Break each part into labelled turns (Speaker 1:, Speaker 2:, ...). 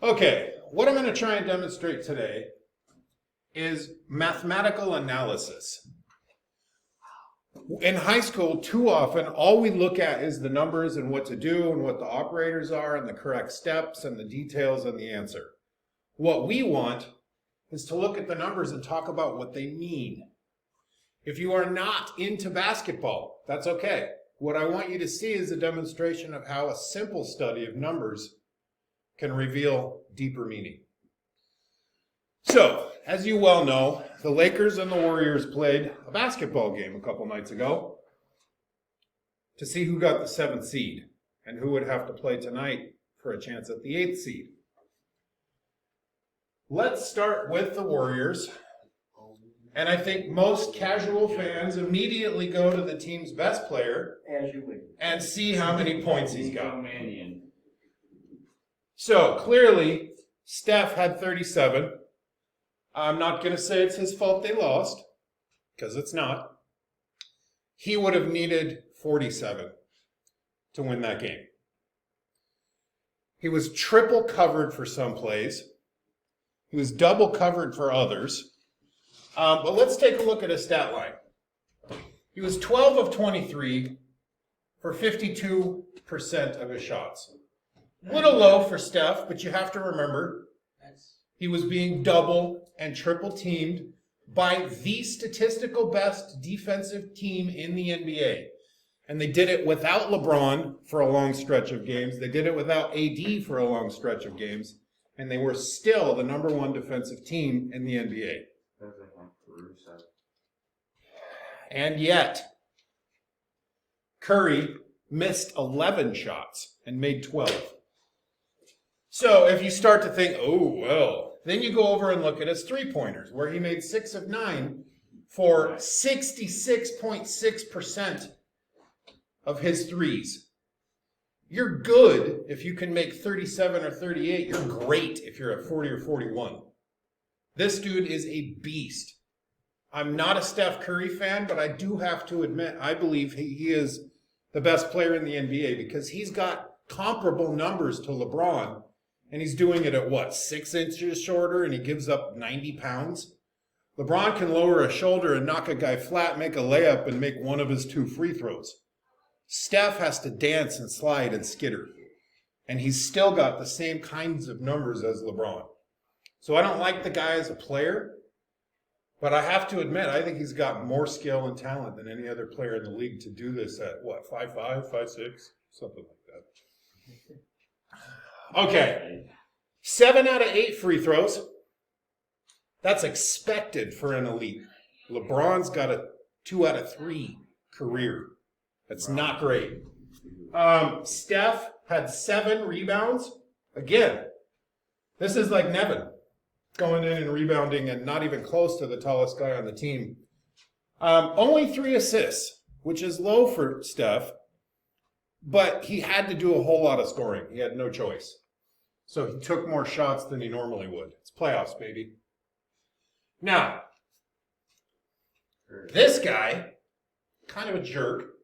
Speaker 1: Okay, what I'm going to try and demonstrate today is mathematical analysis. In high school, too often, all we look at is the numbers and what to do and what the operators are and the correct steps and the details and the answer. What we want is to look at the numbers and talk about what they mean. If you are not into basketball, that's okay. What I want you to see is a demonstration of how a simple study of numbers can reveal deeper meaning. So, as you well know, the Lakers and the Warriors played a basketball game a couple nights ago to see who got the 7th seed and who would have to play tonight for a chance at the 8th seed. Let's start with the Warriors. And I think most casual fans immediately go to the team's best player and see how many points he's got. So clearly, Steph had 37. I'm not going to say it's his fault they lost, because it's not. He would have needed 47 to win that game. He was triple covered for some plays. He was double covered for others. But let's take a look at his stat line. He was 12 of 23 for 52% of his shots. A little low for Steph, but you have to remember, he was being double and triple teamed by the statistical best defensive team in the NBA. And they did it without LeBron for a long stretch of games. They did it without AD for a long stretch of games. And they were still the number one defensive team in the NBA. And yet, Curry missed 11 shots and made 12. So if you start to think, oh, well, then you go over and look at his three-pointers, where he made 6 of 9 for 66.6% of his threes. You're good if you can make 37 or 38. You're great if you're at 40 or 41. This dude is a beast. I'm not a Steph Curry fan, but I do have to admit, I believe he is the best player in the NBA because he's got comparable numbers to LeBron, and he's doing it at 6 inches shorter, and he gives up 90 pounds? LeBron can lower a shoulder and knock a guy flat, make a layup, and make one of his 2 free throws. Steph has to dance and slide and skitter, and he's still got the same kinds of numbers as LeBron. So I don't like the guy as a player, but I have to admit, I think he's got more skill and talent than any other player in the league to do this at 5'5", 5'6", something like that. Okay, 7 out of 8 free throws. That's expected for an elite. LeBron's got a 2 out of 3 career. That's not great. Steph had 7 rebounds. Again, this is like Nevin going in and rebounding and not even close to the tallest guy on the team. Only 3 assists, which is low for Steph, but he had to do a whole lot of scoring. He had no choice. So he took more shots than he normally would. It's playoffs, baby. Now, this guy, kind of a jerk,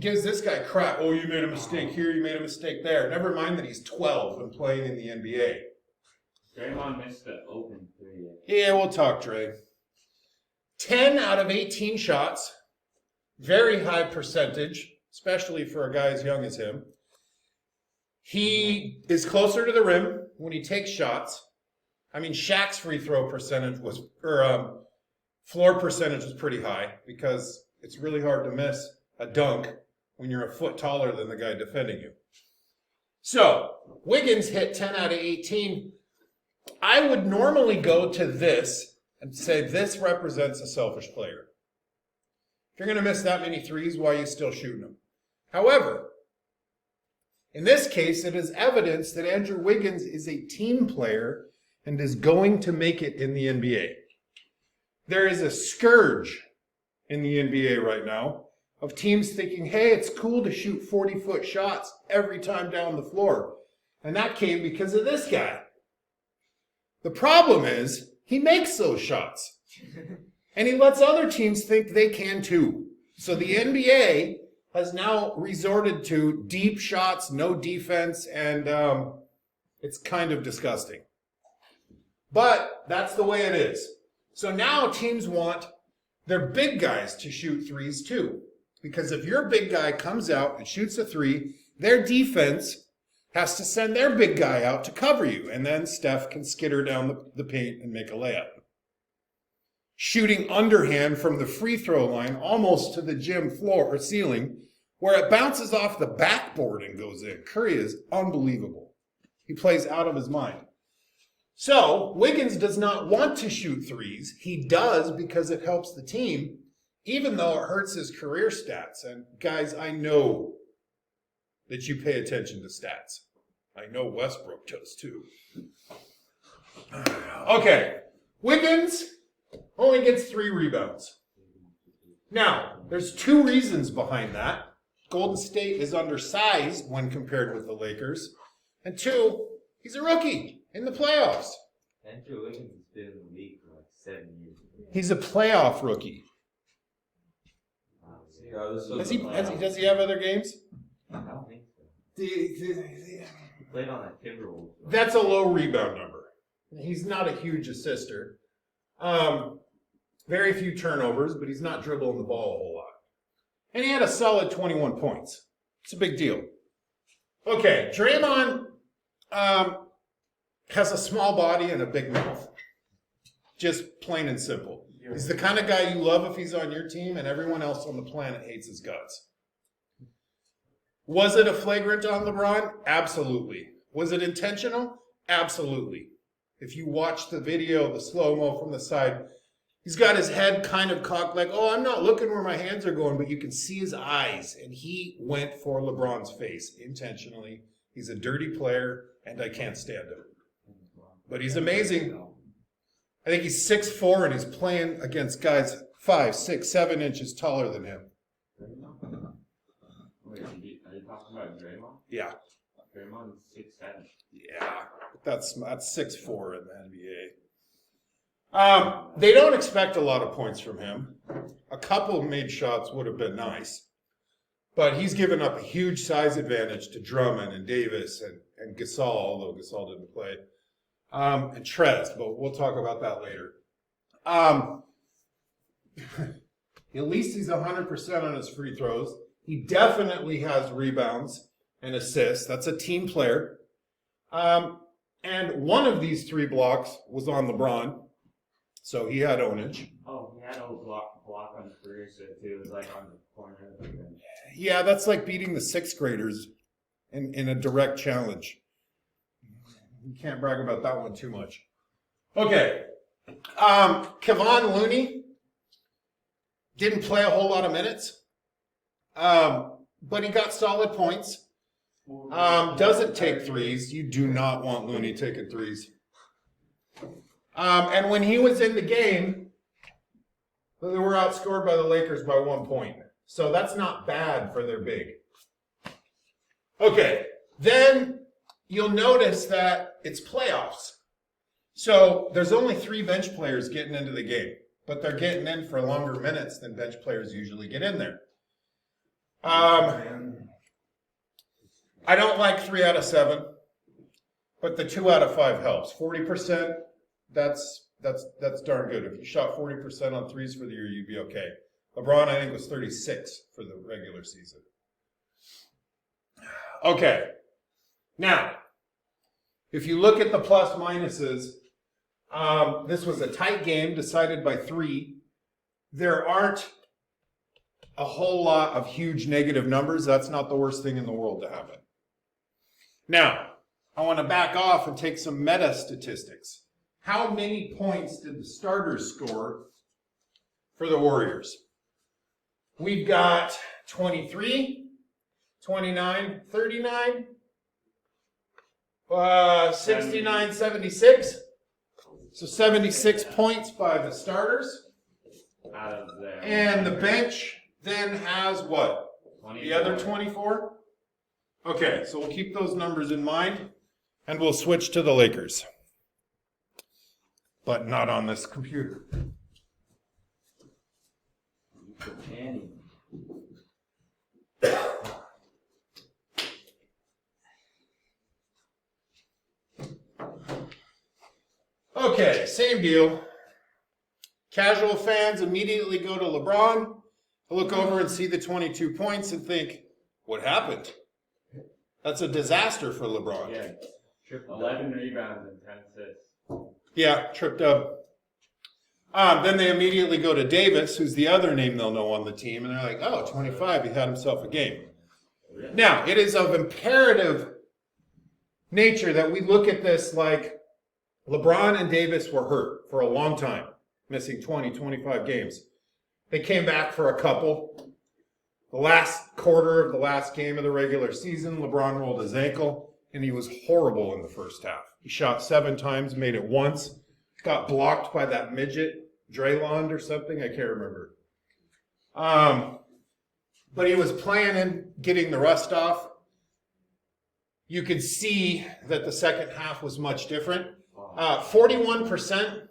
Speaker 1: gives this guy crap. Oh, you made a mistake here, you made a mistake there. Never mind that he's 12 and playing in the NBA.
Speaker 2: Draymond missed the open 3.
Speaker 1: Yeah, we'll talk, Dre. 10 out of 18 shots. Very high percentage, especially for a guy as young as him. He is closer to the rim when he takes shots. I mean, Shaq's free throw percentage was, floor percentage was pretty high because it's really hard to miss a dunk when you're a foot taller than the guy defending you. So, Wiggins hit 10 out of 18. I would normally go to this and say this represents a selfish player. If you're going to miss that many threes, why are you still shooting them? However, in this case, it is evidence that Andrew Wiggins is a team player and is going to make it in the NBA. There is a scourge in the NBA right now of teams thinking, hey, it's cool to shoot 40-foot shots every time down the floor. And that came because of this guy. The problem is, he makes those shots. And he lets other teams think they can too. So the NBA has now resorted to deep shots, no defense, and It's kind of disgusting. But that's the way it is. So now teams want their big guys to shoot threes too. Because if your big guy comes out and shoots a three, their defense has to send their big guy out to cover you. And then Steph can skitter down the paint and make a layup. Shooting underhand from the free throw line almost to the gym floor or ceiling, where it bounces off the backboard and goes in. Curry is unbelievable. He plays out of his mind. So Wiggins does not want to shoot threes. He does because it helps the team, even though it hurts his career stats. And guys, I know that you pay attention to stats. I know Westbrook does too. Okay, Wiggins only gets 3 rebounds. Now, there's 2 reasons behind that. Golden State is undersized when compared with the Lakers. And 2, he's a rookie in the playoffs.
Speaker 2: Andrew Wiggins has been in the league for like 7 years.
Speaker 1: He's a playoff rookie. Does he have other games?
Speaker 2: I don't think so. He played on that Timberwolves.
Speaker 1: That's a low rebound number. He's not a huge assister. Very few turnovers, but he's not dribbling the ball a whole lot. And he had a solid 21 points. It's a big deal. Okay, Draymond has a small body and a big mouth. Just plain and simple. He's the kind of guy you love if he's on your team, and everyone else on the planet hates his guts. Was it a flagrant on LeBron? Absolutely. Was it intentional? Absolutely. If you watch the video, the slow-mo from the side, he's got his head kind of cocked like, oh, I'm not looking where my hands are going, but you can see his eyes. And he went for LeBron's face intentionally. He's a dirty player, and I can't stand him. But he's amazing. I think he's 6'4", and he's playing against guys 5, 6, 7 inches taller than him.
Speaker 2: Wait, are you talking about Draymond?
Speaker 1: Yeah.
Speaker 2: Draymond's 6'7".
Speaker 1: Yeah. That's 6'4" in the NBA. They don't expect a lot of points from him. A couple of made shots would have been nice. But he's given up a huge size advantage to Drummond and Davis and Gasol, although Gasol didn't play. And Trez, but we'll talk about that later. At least he's 100% on his free throws. He definitely has rebounds and assists. That's a team player. And one of these 3 blocks was on LeBron, so he had ownage.
Speaker 2: Oh, he had a block on the career set too. It was like on the corner of the bench.
Speaker 1: Yeah, that's like beating the 6th graders in a direct challenge. You can't brag about that one too much. Okay. Kevon Looney didn't play a whole lot of minutes, but he got solid points. Doesn't take threes. You do not want Looney taking threes. And when he was in the game, they were outscored by the Lakers by 1 point. So that's not bad for their big. Okay, then you'll notice that it's playoffs. So there's only 3 bench players getting into the game, but they're getting in for longer minutes than bench players usually get in there. I don't like 3 out of 7, but the 2 out of 5 helps. 40%, that's darn good. If you shot 40% on threes for the year, you'd be okay. LeBron, I think, was 36 for the regular season. Okay. Now, if you look at the plus minuses, this was a tight game decided by 3. There aren't a whole lot of huge negative numbers. That's not the worst thing in the world to happen. Now, I want to back off and take some meta statistics. How many points did the starters score for the Warriors? We've got 23, 29, 39, 69, 76. So 76 points by the starters.
Speaker 2: Out of there.
Speaker 1: And the bench then has what?
Speaker 2: 24.
Speaker 1: The other 24? Okay, so we'll keep those numbers in mind, and we'll switch to the Lakers. But not on this computer.
Speaker 2: Annie.
Speaker 1: Okay, same deal. Casual fans immediately go to LeBron. I look over and see the 22 points and think, what happened? That's a disaster for LeBron.
Speaker 2: Yeah. 11 rebounds and 10 assists.
Speaker 1: Yeah, tripped up. Then they immediately go to Davis, who's the other name they'll know on the team, and they're like, oh, 25, he had himself a game. Now, it is of imperative nature that we look at this like LeBron and Davis were hurt for a long time, missing 20, 25 games. They came back for a couple. The last quarter of the last game of the regular season, LeBron rolled his ankle, and he was horrible in the first half. He shot 7 times, made it once, got blocked by that midget, Draymond or something, I can't remember. But he was playing and getting the rust off. You could see that the second half was much different. 41%.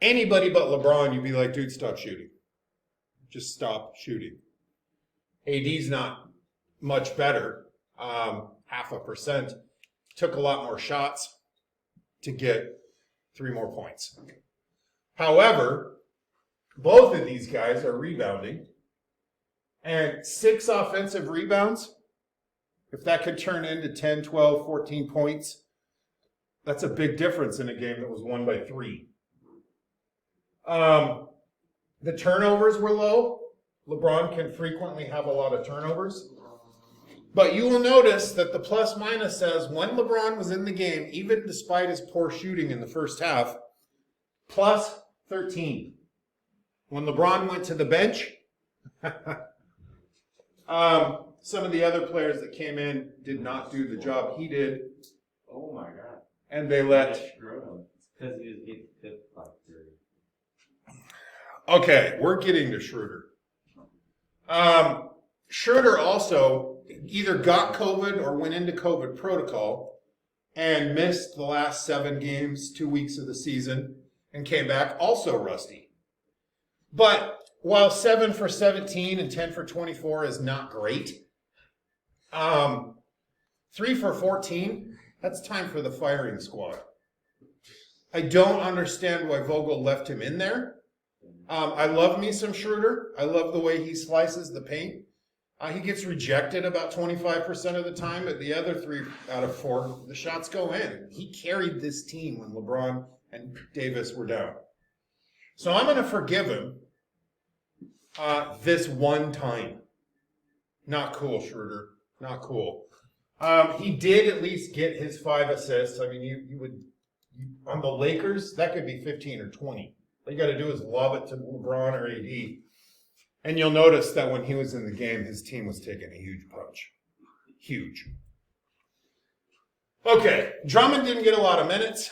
Speaker 1: Anybody but LeBron, you'd be like, dude, stop shooting. Just stop shooting. AD's not much better. 0.5%. Took a lot more shots to get 3 more points. However, both of these guys are rebounding. And 6 offensive rebounds, if that could turn into 10, 12, 14 points, that's a big difference in a game that was won by 3. The turnovers were low. LeBron can frequently have a lot of turnovers. But you will notice that the plus minus says when LeBron was in the game, even despite his poor shooting in the first half, plus 13. When LeBron went to the bench, some of the other players that came in did not do the job he did.
Speaker 2: Oh my God.
Speaker 1: And they let...
Speaker 2: It's because he was getting tipped by 3.
Speaker 1: Okay, we're getting to Schroeder. Schroeder also either got COVID or went into COVID protocol and missed the last 7 games, 2 weeks of the season, and came back also rusty. But while 7 for 17 and 10 for 24 is not great, 3 for 14, that's time for the firing squad. I don't understand why Vogel left him in there. I love me some Schroeder. I love the way he slices the paint. He gets rejected about 25% of the time, but the other 3 out of 4, the shots go in. He carried this team when LeBron and Davis were down. So I'm going to forgive him this one time. Not cool, Schroeder. Not cool. He did at least get his 5 assists. I mean, you would, on the Lakers, that could be 15 or 20. All you got to do is lob it to LeBron or AD. And you'll notice that when he was in the game, his team was taking a huge punch. Huge. Okay, Drummond didn't get a lot of minutes.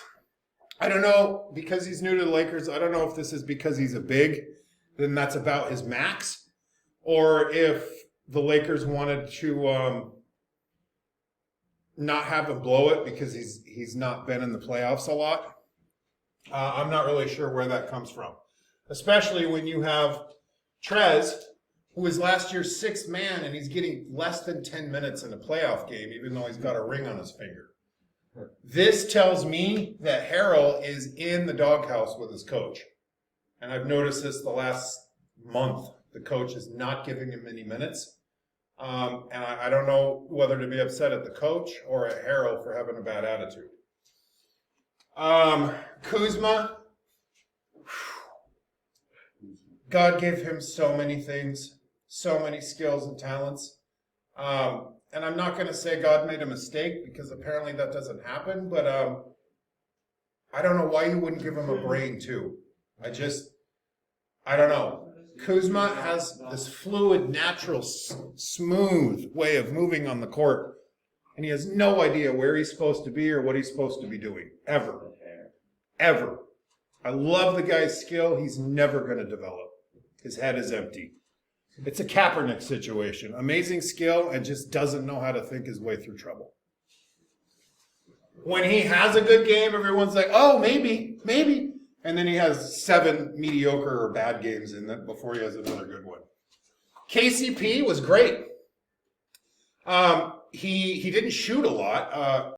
Speaker 1: I don't know, because he's new to the Lakers, I don't know if this is because he's a big, then that's about his max, or if the Lakers wanted to not have him blow it because he's not been in the playoffs a lot. I'm not really sure where that comes from, especially when you have Trez, who was last year's 6th man, and he's getting less than 10 minutes in a playoff game, even though he's got a ring on his finger. This tells me that Harrell is in the doghouse with his coach. And I've noticed this the last month. The coach is not giving him many minutes. And I don't know whether to be upset at the coach or at Harrell for having a bad attitude. Kuzma, God gave him so many things, so many skills and talents. And I'm not going to say God made a mistake because apparently that doesn't happen, but I don't know why you wouldn't give him a brain too. I don't know. Kuzma has this fluid, natural, smooth way of moving on the court, and he has no idea where he's supposed to be or what he's supposed to be doing, ever. Ever. I love the guy's skill. He's never going to develop. His head is empty. It's a Kaepernick situation. Amazing skill and just doesn't know how to think his way through trouble. When he has a good game, everyone's like, oh, maybe. And then he has 7 mediocre or bad games in it before he has another good one. KCP was great. He didn't shoot a lot.